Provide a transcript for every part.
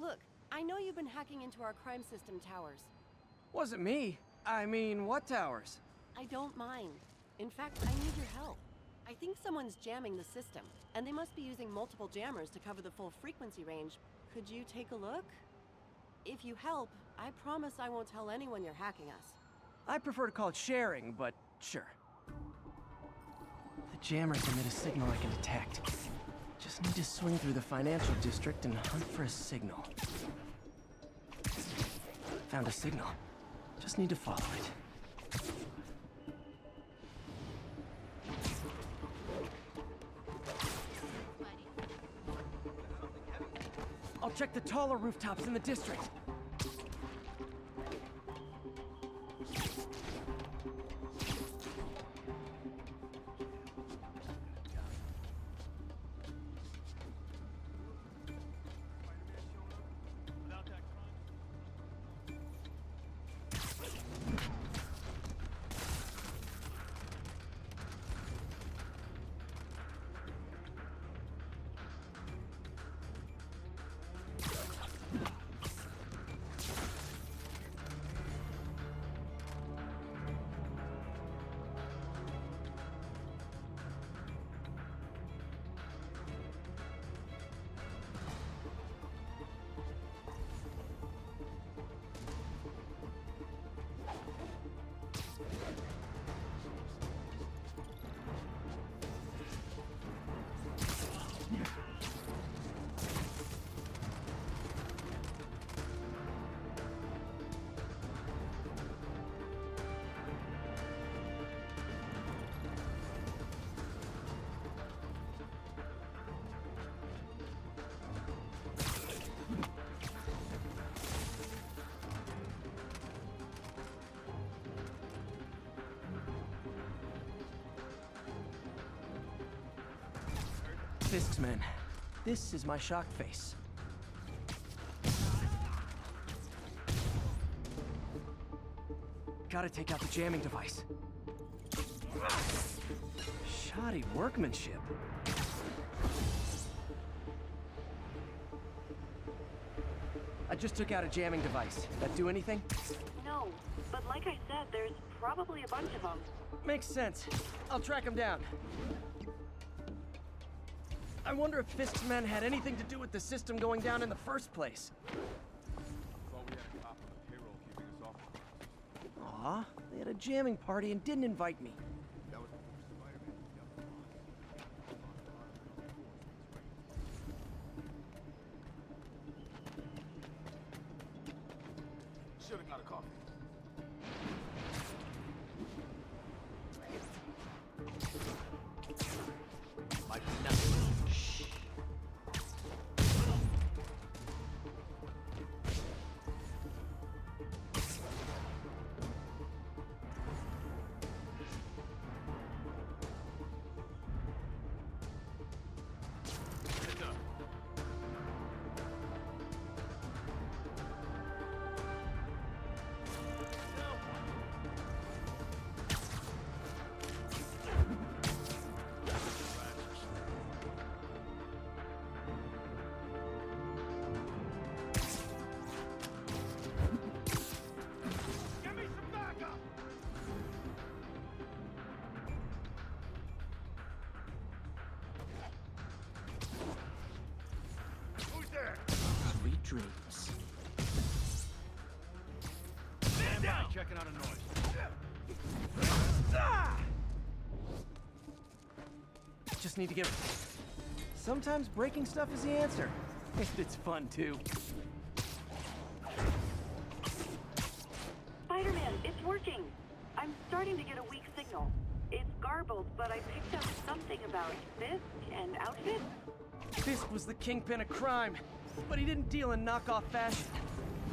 Look, I know you've been hacking into our crime system towers. Wasn't me. I mean, what towers? I don't mind. In fact, I need your help. I think someone's jamming the system, and they must be using multiple jammers to cover the full frequency range. Could you take a look? If you help, I promise I won't tell anyone you're hacking us. I prefer to call it sharing, but sure. The jammers emit a signal I can detect. Just need to swing through the financial district and hunt for a signal. Found a signal. Just need to follow it. I'll check the taller rooftops in the district. Fisk's men. This is my shocked face. Gotta take out the jamming device. Shoddy workmanship. I just took out a jamming device. That do anything? No, but like I said, there's probably a bunch of them. Makes sense. I'll track him down. I wonder if Fisk's men had anything to do with the system going down in the first place. Thought we had a cop on the payroll keeping us off. Aw, they had a jamming party and didn't invite me. That was before Spider-Man. Should have got a coffee. Like nothing. Sweet dreams. Stand down. Checking out a noise. Just need to get... Sometimes breaking stuff is the answer. And it's fun, too. Spider-Man, it's working. I'm starting to get a weak signal. It's garbled, but I picked up something about Fisk and Outfit. Fisk was the kingpin of crime, but he didn't deal in knockoff fashion.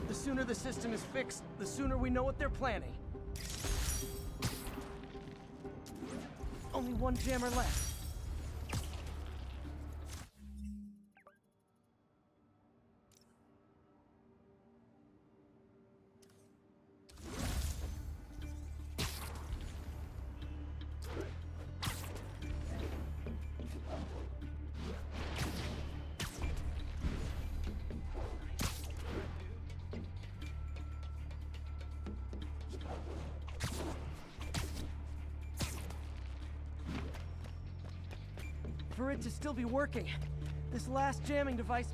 The sooner the system is fixed, the sooner we know what they're planning. Only one jammer left. it to still be working. This last jamming device...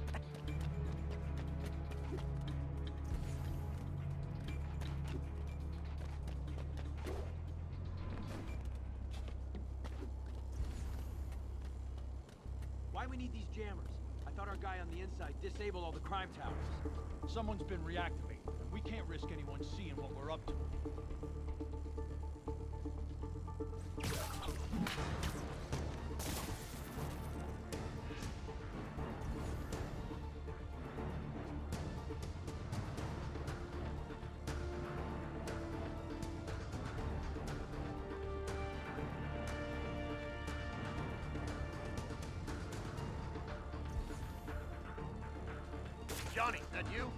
Why we need these jammers? I thought our guy on the inside disabled all the crime towers. Someone's been reactivated. We can't risk anyone seeing what we're up to. Johnny, that you?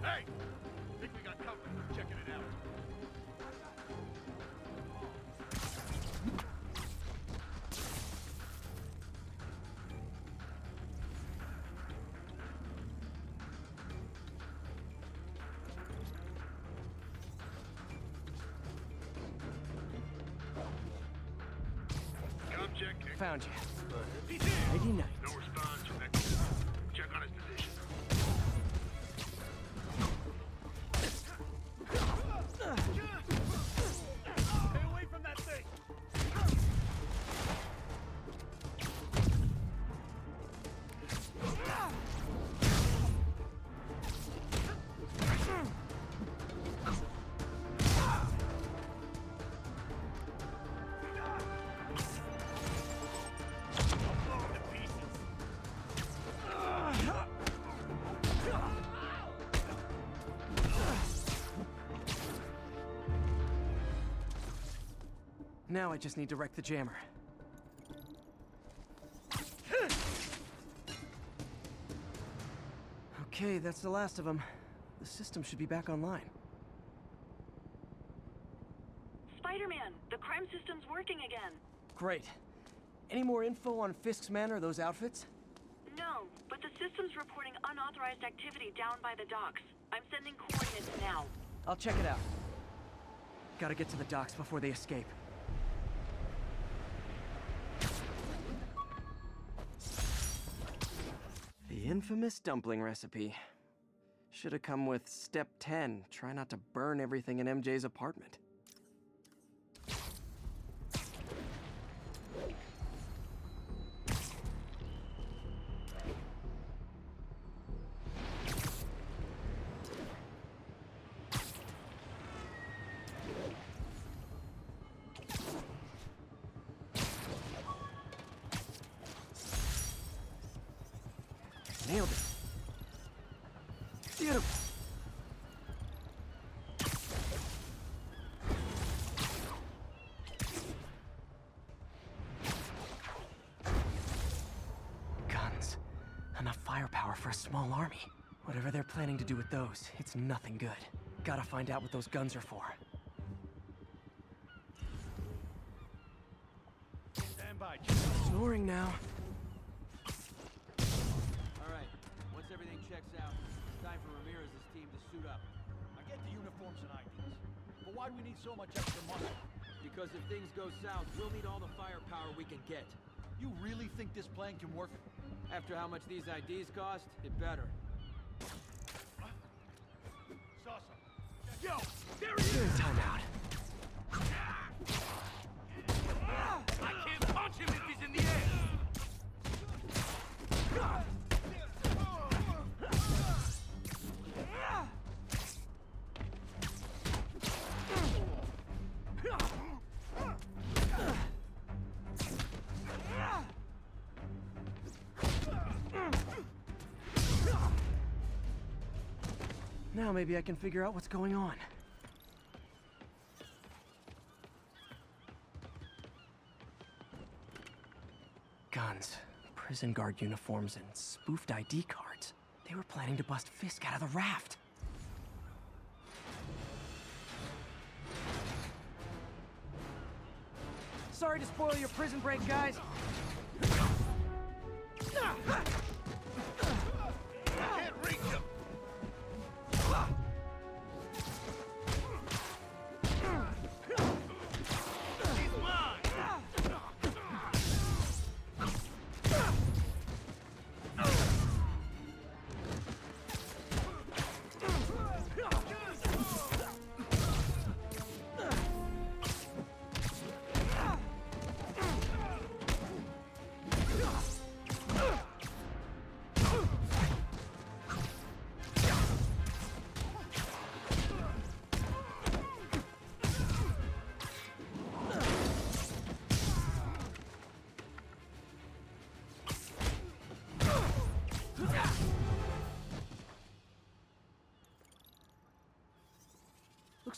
Hey! Think we got company. Checking it out. Check. Found you. He's in. Nighty night. No response from that. Check on his position. Stay away from that thing. Now I just need to wreck the jammer. Okay, that's the last of them. The system should be back online. Spider-Man, the crime system's working again. Great. Any more info on Fisk's men or those outfits? No, but the system's reporting unauthorized activity down by the docks. I'm sending coordinates now. I'll check it out. Gotta get to the docks before they escape. The infamous dumpling recipe. Should have come with step 10. Try not to burn everything in MJ's apartment. Nailed it. Beautiful. Guns. Enough firepower for a small army. Whatever they're planning to do with those, it's nothing good. Gotta find out what those guns are for. Stand by. Snoring now. Alright, once everything checks out, it's time for Ramirez's team to suit up. I get the uniforms and IDs. But why do we need so much extra money? Because if things go south, we'll need all the firepower we can get. You really think this plan can work? After how much these IDs cost, it better. Saw some. Yo! There he is! Doing timeout. I can't punch him if he's in the air! Now maybe I can figure out what's going on. Guns, prison guard uniforms, and spoofed ID cards. They were planning to bust Fisk out of the raft. Sorry to spoil your prison break, guys. I can't reach him!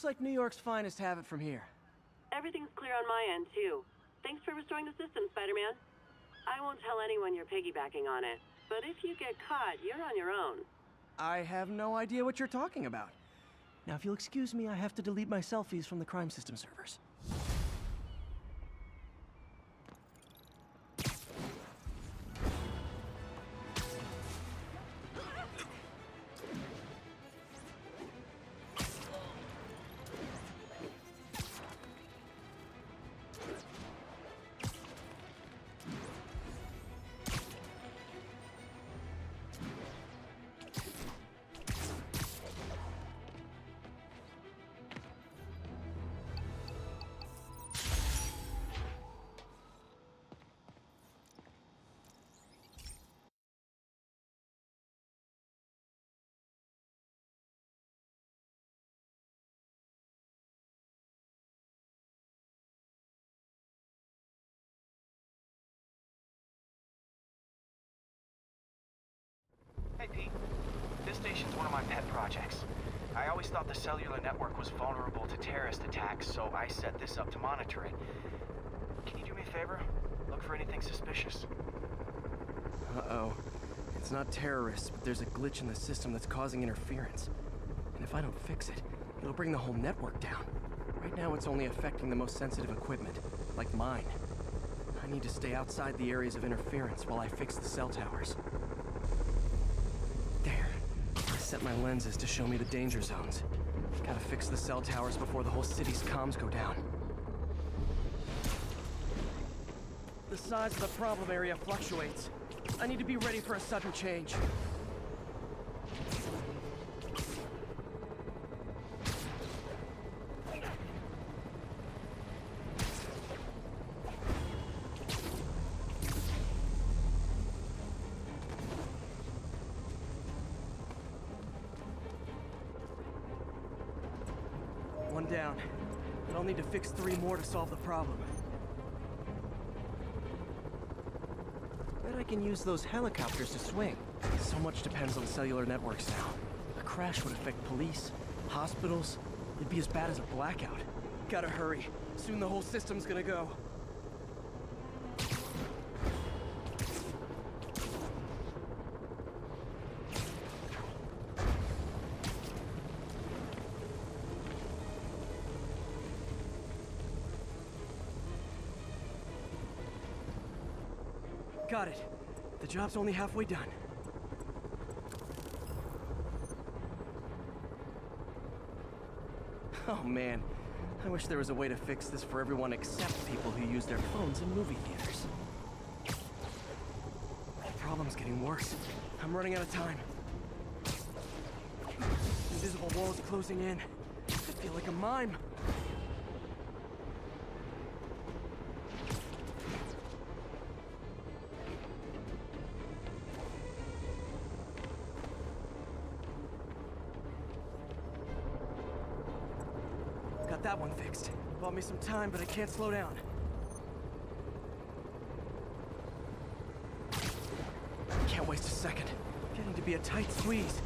Looks like New York's finest have it from here. Everything's clear on my end, too. Thanks for restoring the system, Spider-Man. I won't tell anyone you're piggybacking on it, but if you get caught, you're on your own. I have no idea what you're talking about. Now, if you'll excuse me, I have to delete my selfies from the crime system servers. Hey, Pete. This station's one of my pet projects. I always thought the cellular network was vulnerable to terrorist attacks, so I set this up to monitor it. Can you do me a favor? Look for anything suspicious. Uh-oh. It's not terrorists, but there's a glitch in the system that's causing interference. And if I don't fix it, it'll bring the whole network down. Right now, it's only affecting the most sensitive equipment, like mine. I need to stay outside the areas of interference while I fix the cell towers. There. I set my lenses to show me the danger zones. Gotta fix the cell towers before the whole city's comms go down. The size of the problem area fluctuates. I need to be ready for a sudden change. One down, but I'll need to fix 3 more to solve the problem. Bet I can use those helicopters to swing. So much depends on cellular networks now. A crash would affect police, hospitals. It'd be as bad as a blackout. Gotta hurry. Soon the whole system's gonna go. Got it. The job's only halfway done. Oh man, I wish there was a way to fix this for everyone except people who use their phones in movie theaters. The problem's getting worse. I'm running out of time. Invisible walls closing in. I feel like a mime. Got that one fixed. Bought me some time, but I can't slow down. Can't waste a second. Getting to be a tight squeeze.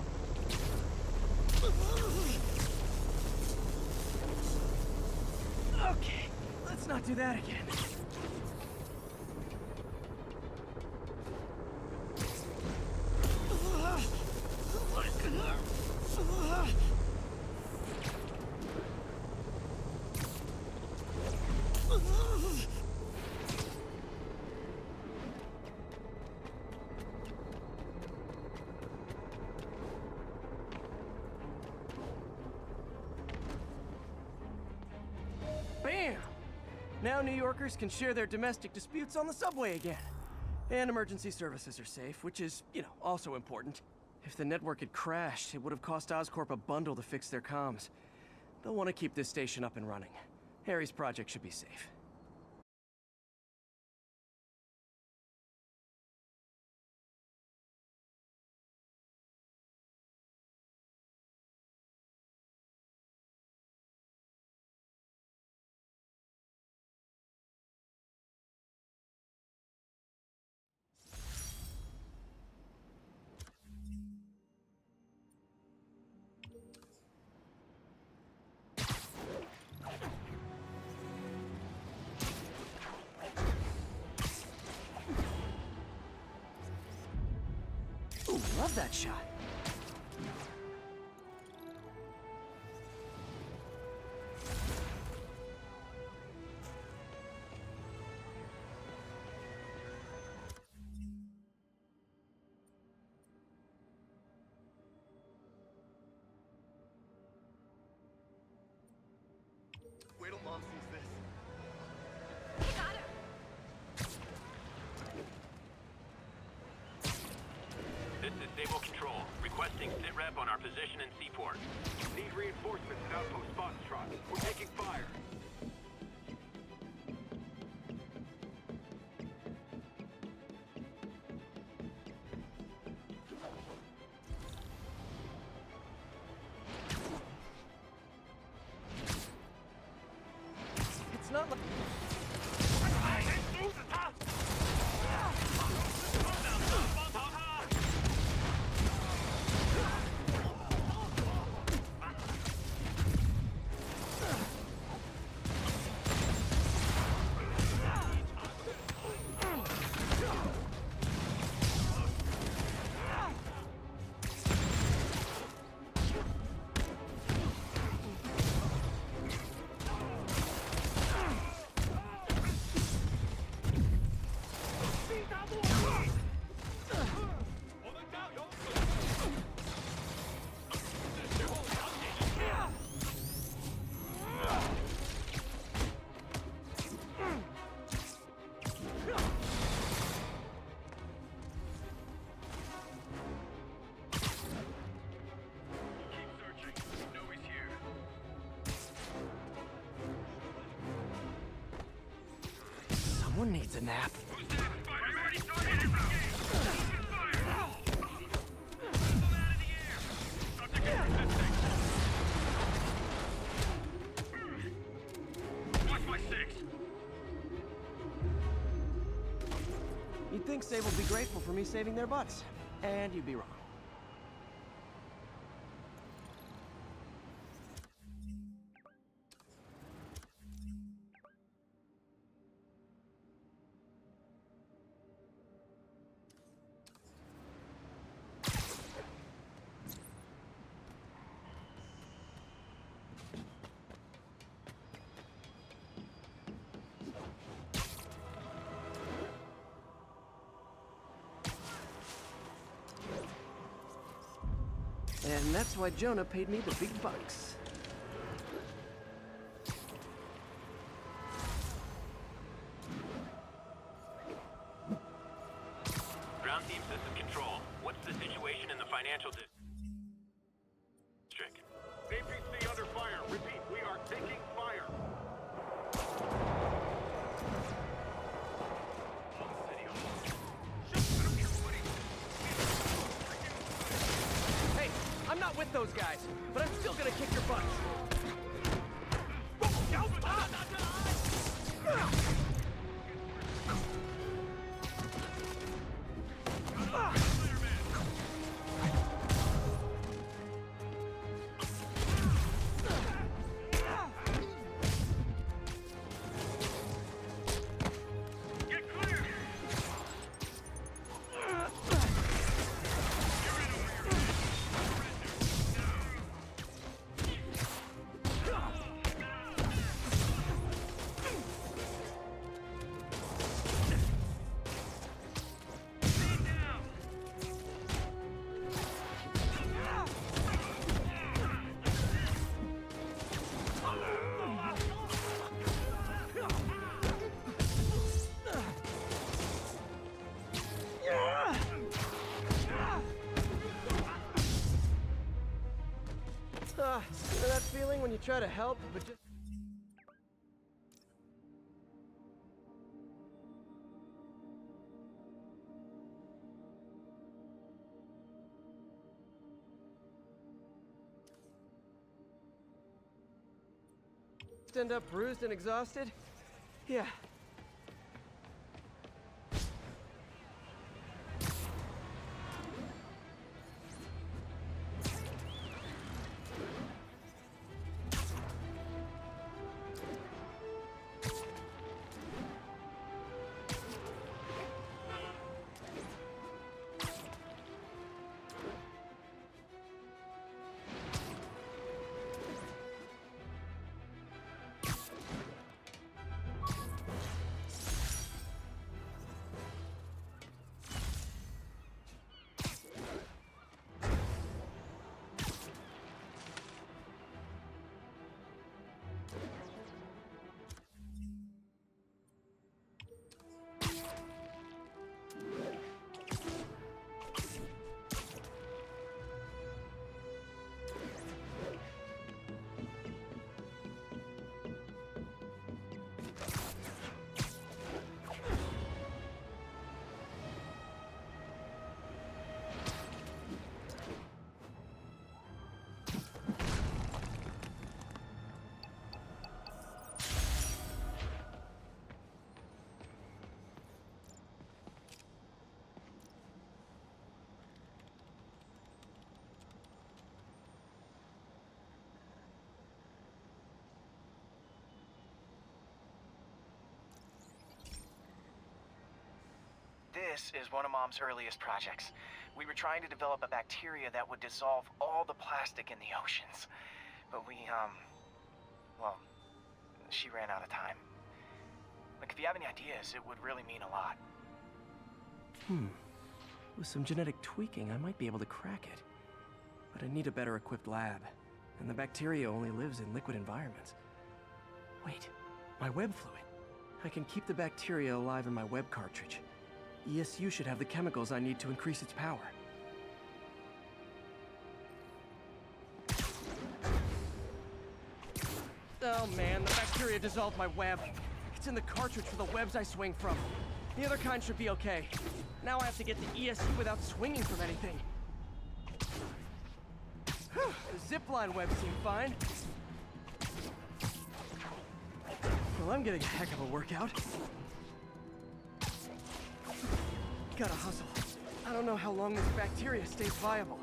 Okay, let's not do that again. Bam! Now New Yorkers can share their domestic disputes on the subway again. And emergency services are safe, which is, also important. If the network had crashed, it would have cost Oscorp a bundle to fix their comms. They'll want to keep this station up and running. Harry's project should be safe. Love that shot. Wait till Mom sees this. This is Sable Control. Requesting SITREP on our position in Seaport. Need reinforcements at Outpost Foxtrot. We're taking fire. It's not like... Someone needs a nap. You'd think Sable would be grateful for me saving their butts. And you'd be wrong. And that's why Jonah paid me the big bucks. Ground team system control. What's the situation in the financial district? APC under fire. Repeat, we are taking fire. Hey, I'm not with those guys, but I'm still gonna kick your butts. You know that feeling when you try to help, but just... end up bruised and exhausted? Yeah. This is one of Mom's earliest projects. We were trying to develop a bacteria that would dissolve all the plastic in the oceans. But well, she ran out of time. Look, if you have any ideas, it would really mean a lot. With some genetic tweaking, I might be able to crack it. But I need a better equipped lab. And the bacteria only lives in liquid environments. Wait, my web fluid. I can keep the bacteria alive in my web cartridge. ESU should have the chemicals I need to increase its power. Oh man, the bacteria dissolved my web. It's in the cartridge for the webs I swing from. The other kind should be okay. Now I have to get the ESU without swinging from anything. The zipline webs seem fine. Well, I'm getting a heck of a workout. Gotta hustle. I don't know how long this bacteria stays viable.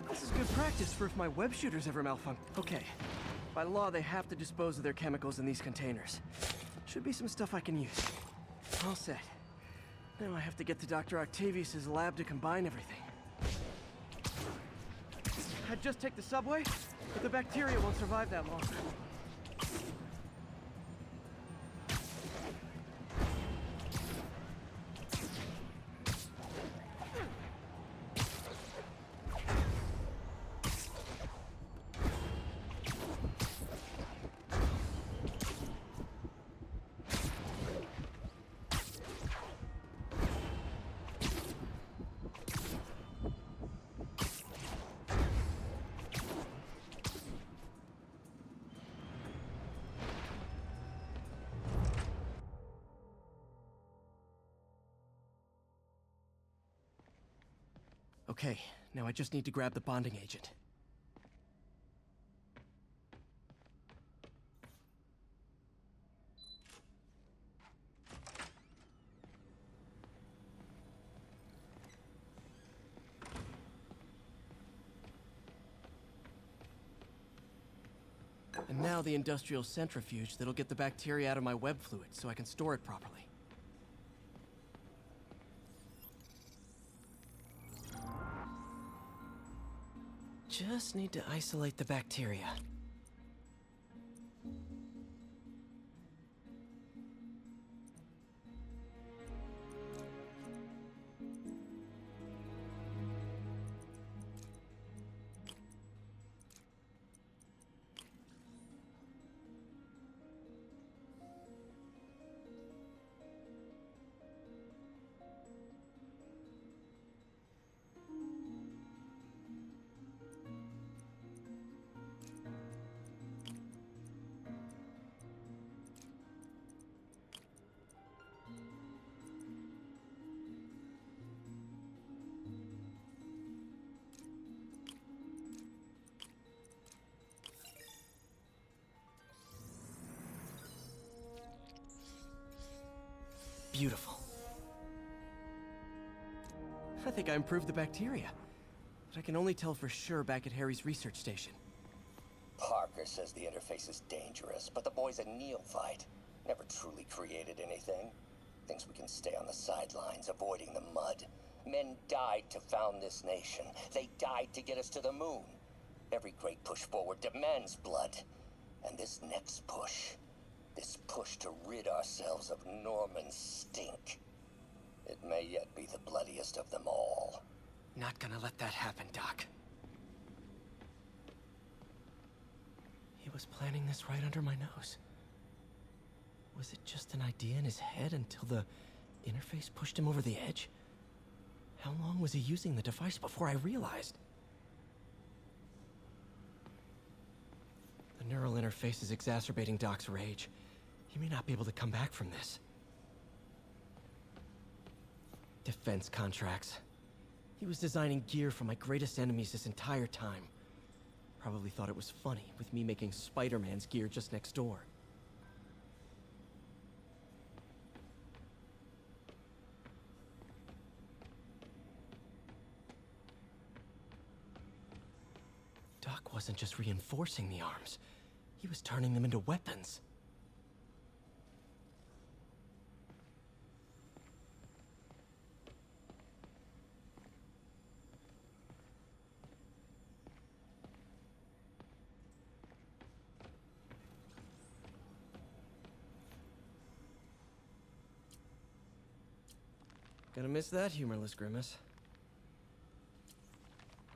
This is good practice for if my web shooters ever malfunction. Okay. By law, they have to dispose of their chemicals in these containers. Should be some stuff I can use. All set. Now I have to get to Dr. Octavius's lab to combine everything. I'd just take the subway, but the bacteria won't survive that long. Okay, now I just need to grab the bonding agent. And now the industrial centrifuge that'll get the bacteria out of my web fluid so I can store it properly. Just need to isolate the bacteria. Beautiful. I think I improved the bacteria. But I can only tell for sure back at Harry's research station. Parker says the interface is dangerous, but the boy's a neophyte. Never truly created anything. Thinks we can stay on the sidelines, avoiding the mud. Men died to found this nation. They died to get us to the moon. Every great push forward demands blood. And this next push... this push to rid ourselves of Norman's stink. It may yet be the bloodiest of them all. Not gonna let that happen, Doc. He was planning this right under my nose. Was it just an idea in his head until the interface pushed him over the edge? How long was he using the device before I realized? The neural interface is exacerbating Doc's rage. He may not be able to come back from this. Defense contracts. He was designing gear for my greatest enemies this entire time. Probably thought it was funny with me making Spider-Man's gear just next door. Doc wasn't just reinforcing the arms. He was turning them into weapons. Gonna miss that humorless grimace.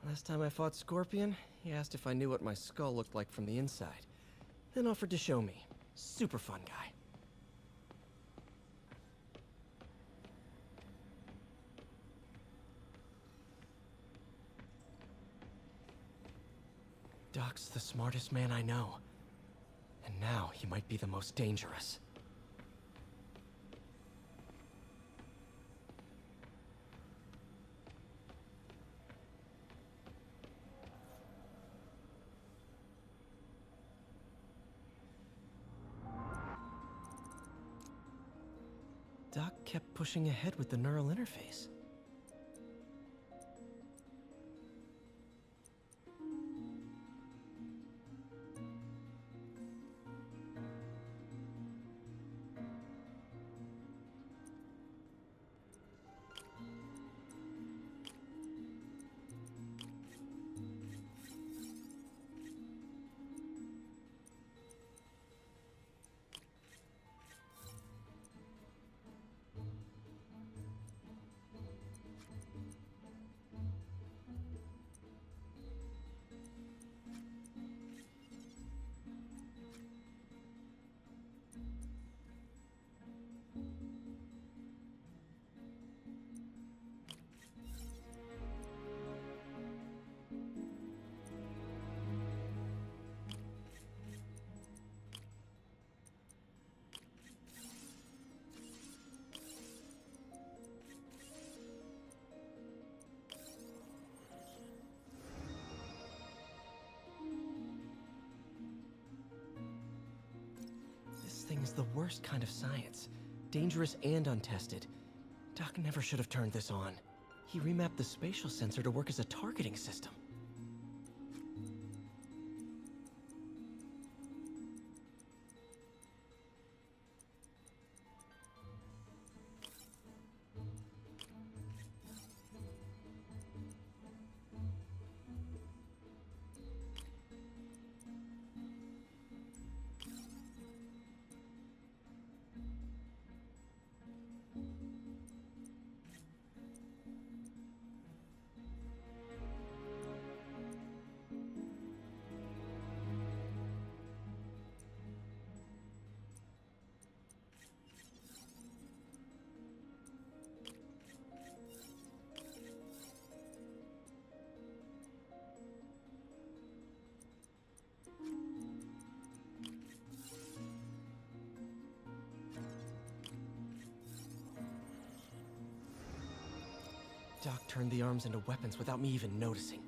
Last time I fought Scorpion, he asked if I knew what my skull looked like from the inside, then offered to show me. Super fun guy. Doc's the smartest man I know. And now he might be the most dangerous. Doc kept pushing ahead with the neural interface. This thing is the worst kind of science. Dangerous and untested. Doc never should have turned this on. He remapped the spatial sensor to work as a targeting system. Doc turned the arms into weapons without me even noticing.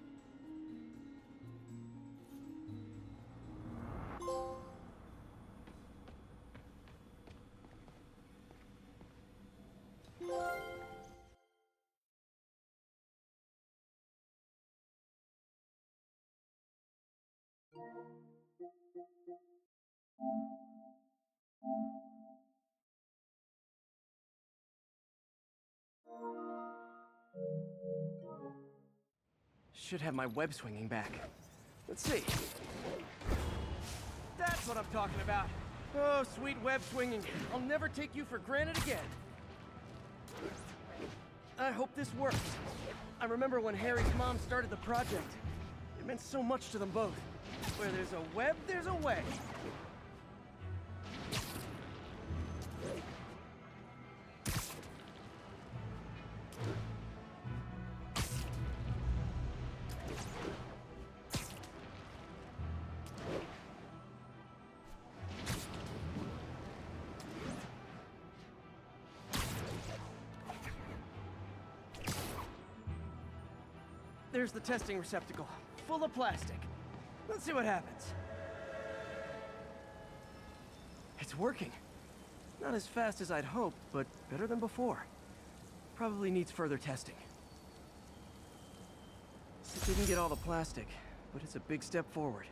Should have my web swinging back. Let's see. That's what I'm talking about. Oh, sweet web swinging. I'll never take you for granted again. I hope this works. I remember when Harry's mom started the project. It meant so much to them both. Where there's a web, there's a way. There's the testing receptacle, full of plastic. Let's see what happens. It's working. Not as fast as I'd hoped, but better than before. Probably needs further testing. It didn't get all the plastic, but it's a big step forward.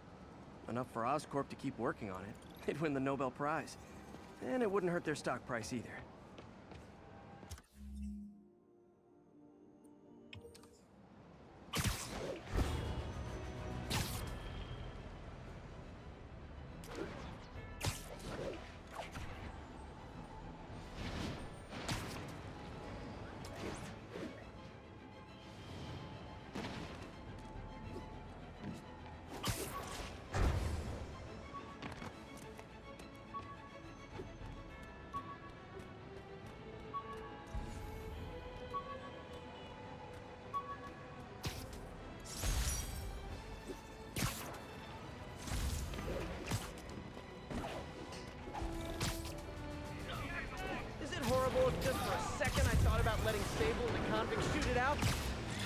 Enough for Oscorp to keep working on it. They'd win the Nobel Prize. And it wouldn't hurt their stock price either. it out?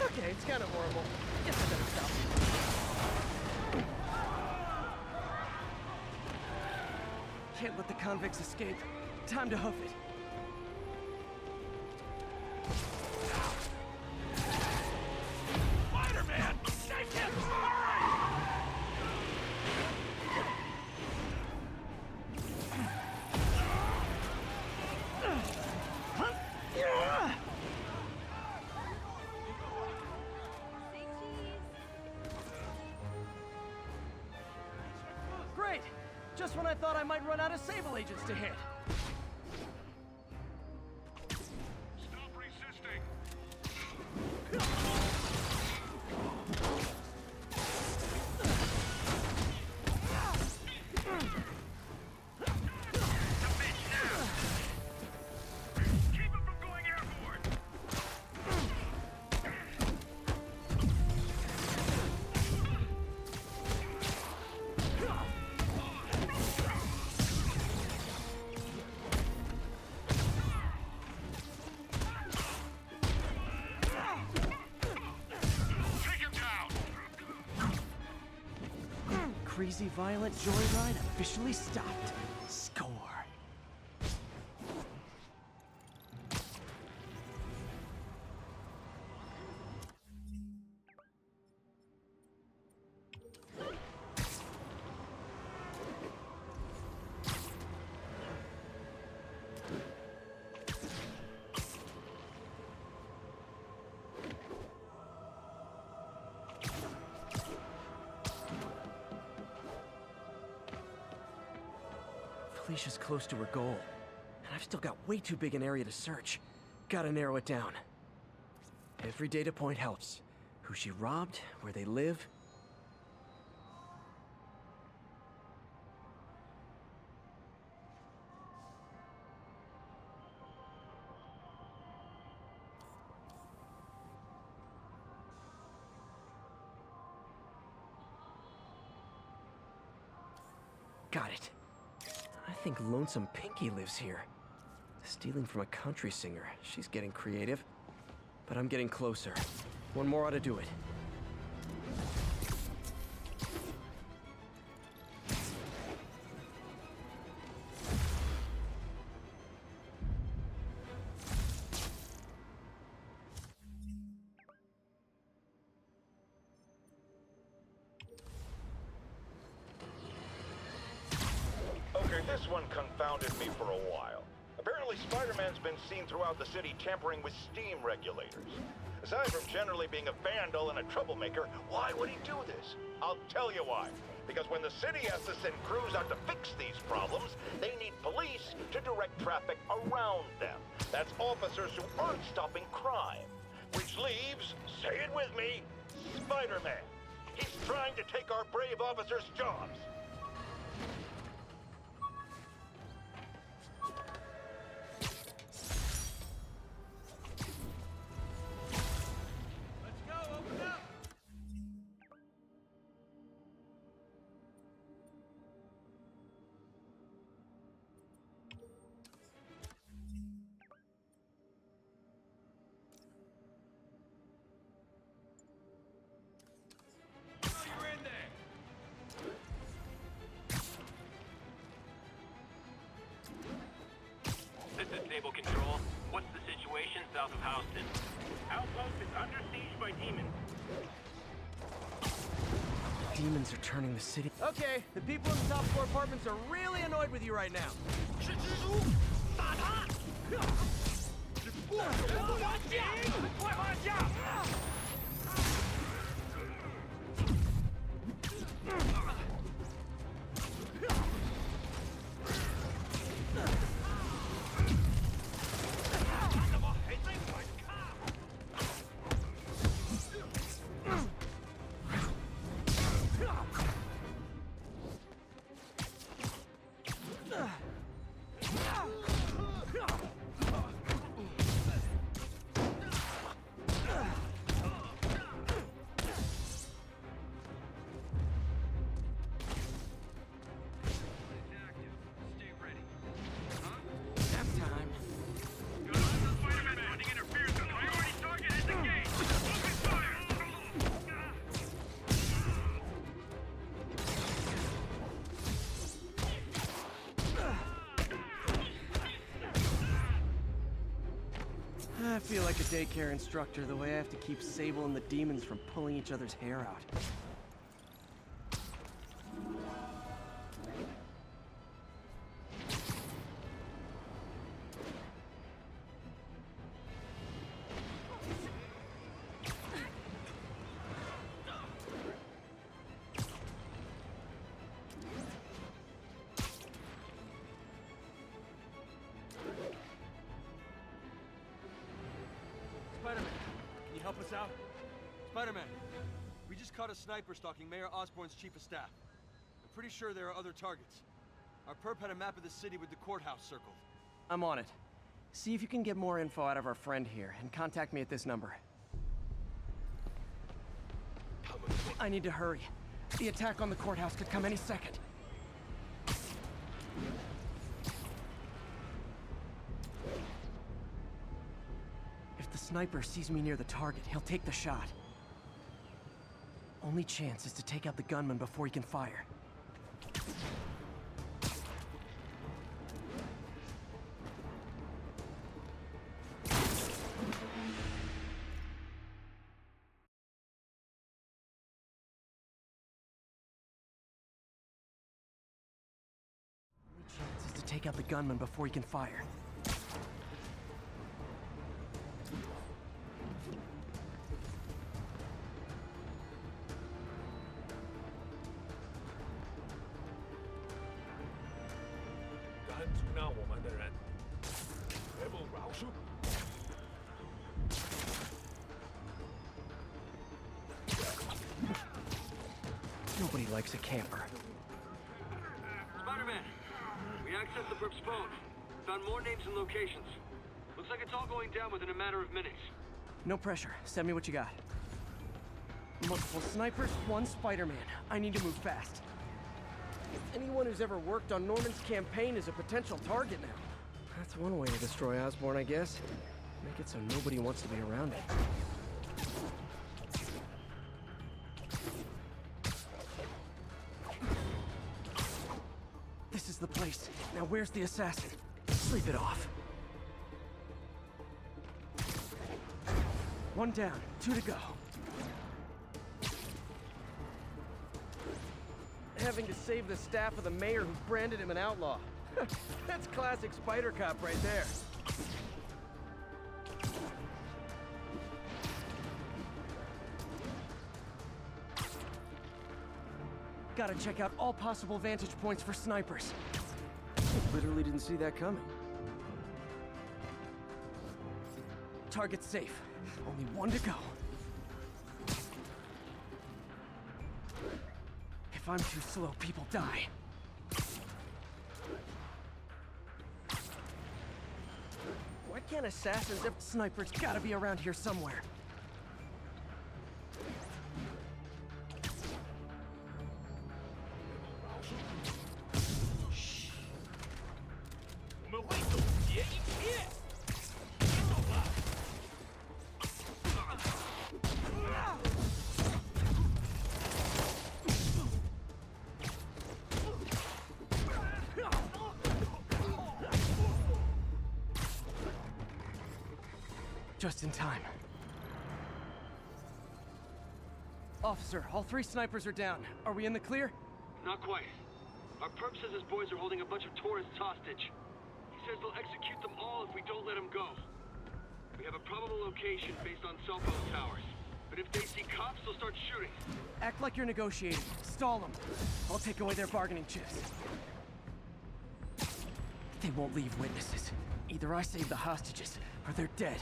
Okay, it's kind of horrible. Guess I better stop. Can't let the convicts escape. Time to hoof it. Spider-Man! Save him! Great! Just when I thought I might run out of Sable agents to hit. Stop resisting! Keep him from going airborne! Take him down! Crazy violent joyride officially stopped. Score. Felicia's close to her goal, and I've still got way too big an area to search. Gotta narrow it down. Every data point helps. Who she robbed, where they live. Got it. I think Lonesome Pinky lives here. Stealing from a country singer. She's getting creative. But I'm getting closer. One more ought to do it. Okay, this one confounded me for a while. Apparently Spider-Man's been seen throughout the city tampering with steam regulators. Aside from generally being a vandal and a troublemaker, why would he do this? I'll tell you why. Because when the city has to send crews out to fix these problems, they need police to direct traffic around them. That's officers who aren't stopping crime. Which leaves, say it with me, Spider-Man. He's trying to take our brave officers' jobs. Let's go, open up! Oh, you're in there! This is Stable Control. What's the situation south of Houston? Outpost is under siege by demons. Demons are turning the city. Okay, the people in the top floor apartments are really annoyed with you right now. I feel like a daycare instructor the way I have to keep Sable and the demons from pulling each other's hair out. Spider-Man, can you help us out? Spider-Man, we just caught a sniper stalking Mayor Osborn's chief of staff. I'm pretty sure there are other targets. Our perp had a map of the city with the courthouse circled. I'm on it. See if you can get more info out of our friend here, and contact me at this number. I need to hurry. The attack on the courthouse could come any second. If the sniper sees me near the target, he'll take the shot. Only chance is to take out the gunman before he can fire. Take out the gunman before he can fire. Nobody likes a camper. Spider-Man, we accessed the perp's phone. Found more names and locations. Looks like it's all going down within a matter of minutes. No pressure. Send me what you got. Multiple snipers, one Spider-Man. I need to move fast. Anyone who's ever worked on Norman's campaign is a potential target now. That's one way to destroy Osborn, I guess. Make it so nobody wants to be around it. This is the place. Now where's the assassin? Sleep it off. One down, 2 to go. Having to save the staff of the mayor who branded him an outlaw. That's classic Spider Cop right there. Gotta check out all possible vantage points for snipers. Literally didn't see that coming. Target safe. Only 1 to go. If I'm too slow, people die. Why can't assassins have snipers? Gotta be around here somewhere. Just in time. Officer, all 3 snipers are down. Are we in the clear? Not quite. Our perp says his boys are holding a bunch of tourists hostage. He says they'll execute them all if we don't let them go. We have a probable location based on cell phone towers. But if they see cops, they'll start shooting. Act like you're negotiating. Stall them. I'll take away their bargaining chips. They won't leave witnesses. Either I save the hostages, or they're dead.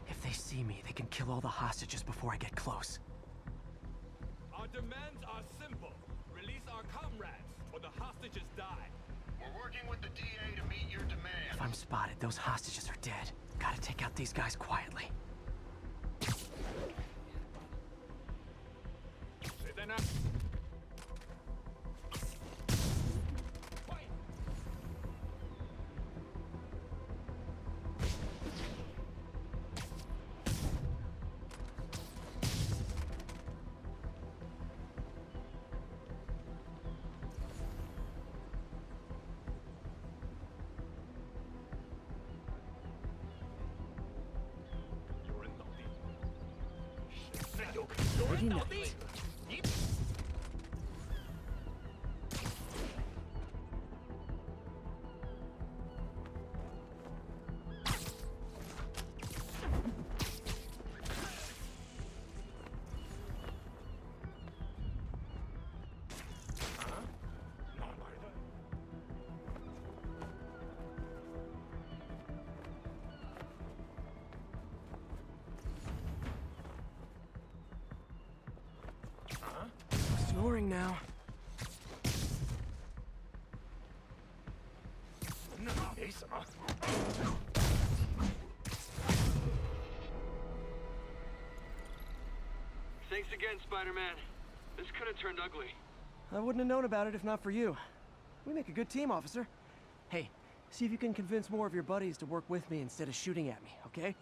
If they see me, they can kill all the hostages before I get close. Our demands are simple. Release our comrades, or the hostages die. We're working with the DA to meet your demands. If I'm spotted, those hostages are dead. Gotta take out these guys quietly. Pretty nice. Snoring now. Thanks again, Spider-Man. This could have turned ugly. I wouldn't have known about it if not for you. We make a good team, officer. Hey, see if you can convince more of your buddies to work with me instead of shooting at me, okay?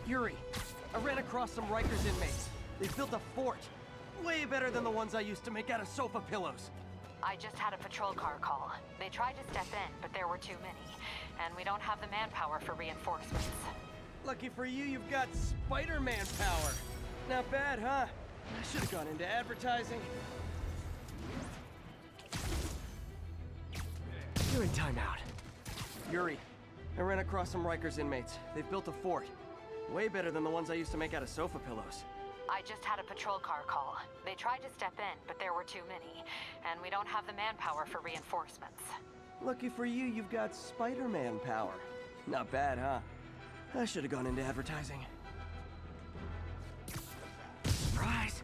Yuri, I ran across some Rikers inmates. They built a fort. Way better than the ones I used to make out of sofa pillows. I just had a patrol car call. They tried to step in, but there were too many. And we don't have the manpower for reinforcements. Lucky for you, you've got Spider-Man power. Not bad, huh? I should have gone into advertising. You're in timeout. Yuri, I ran across some Rikers inmates. They've built a fort. Way better than the ones I used to make out of sofa pillows. I just had a patrol car call. They tried to step in, but there were too many. And we don't have the manpower for reinforcements. Lucky for you, you've got Spider-Man power. Not bad, huh? I should have gone into advertising. Surprise!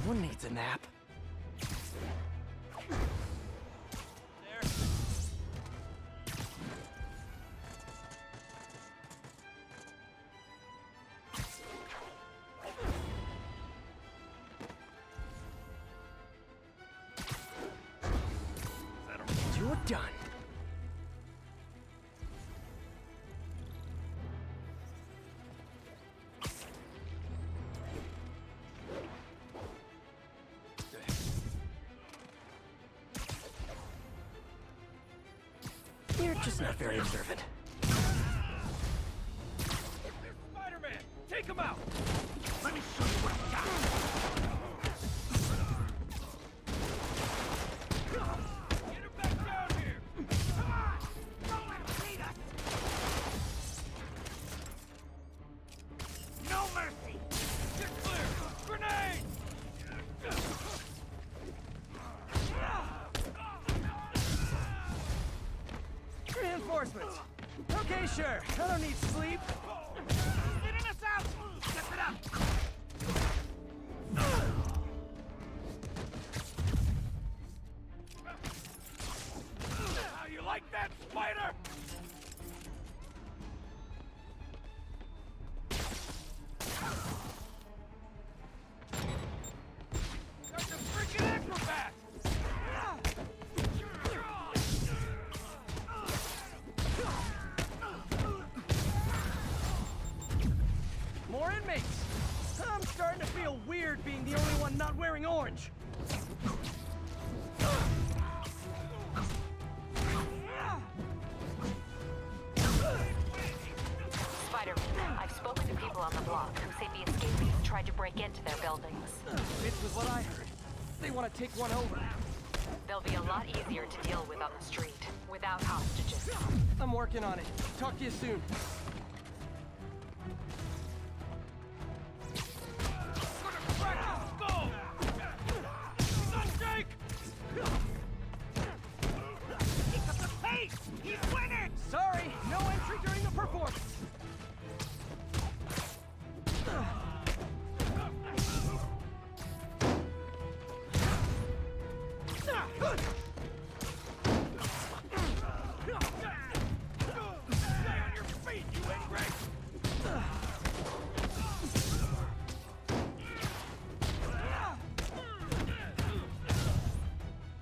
Someone needs a nap. You're done. You're just not very observant. Spider-Man, take him out! Let me show you what I got. Get him back down here! Come on! Don't let him beat us! No mercy! Get clear! Grenade! Reinforcements! Okay, sure. I don't need sleep. Getting us out! Step it up! How you like that, Spider? That's a freaking tried to break into their buildings. Fits with what I heard. They want to take one over. They'll be a lot easier to deal with on the street, without hostages. I'm working on it. Talk to you soon. Sorry, no entry during the performance.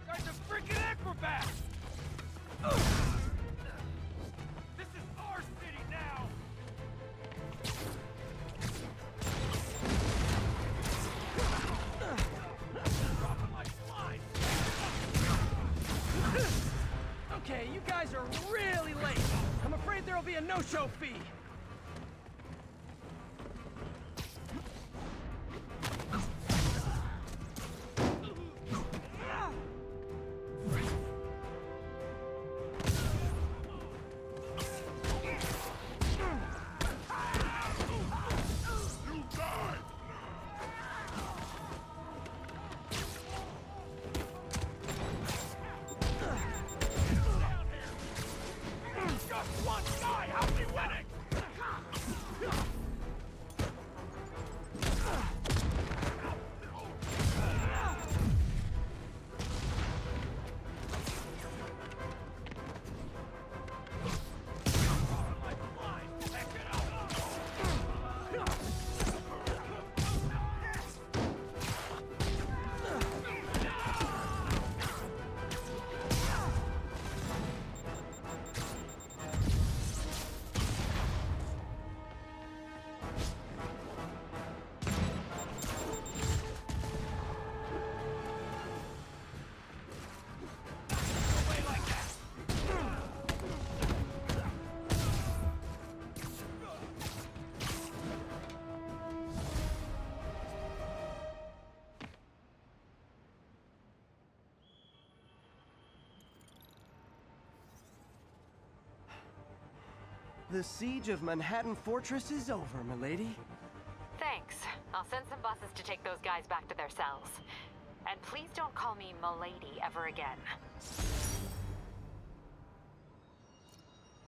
Guys are freaking acrobats! This is our city now! Dropping like flies! Okay, you guys are really late. I'm afraid there'll be a no-show fee. Just one guy! How's he winning? The siege of Manhattan Fortress is over, milady. Thanks. I'll send some buses to take those guys back to their cells. And please don't call me Milady ever again.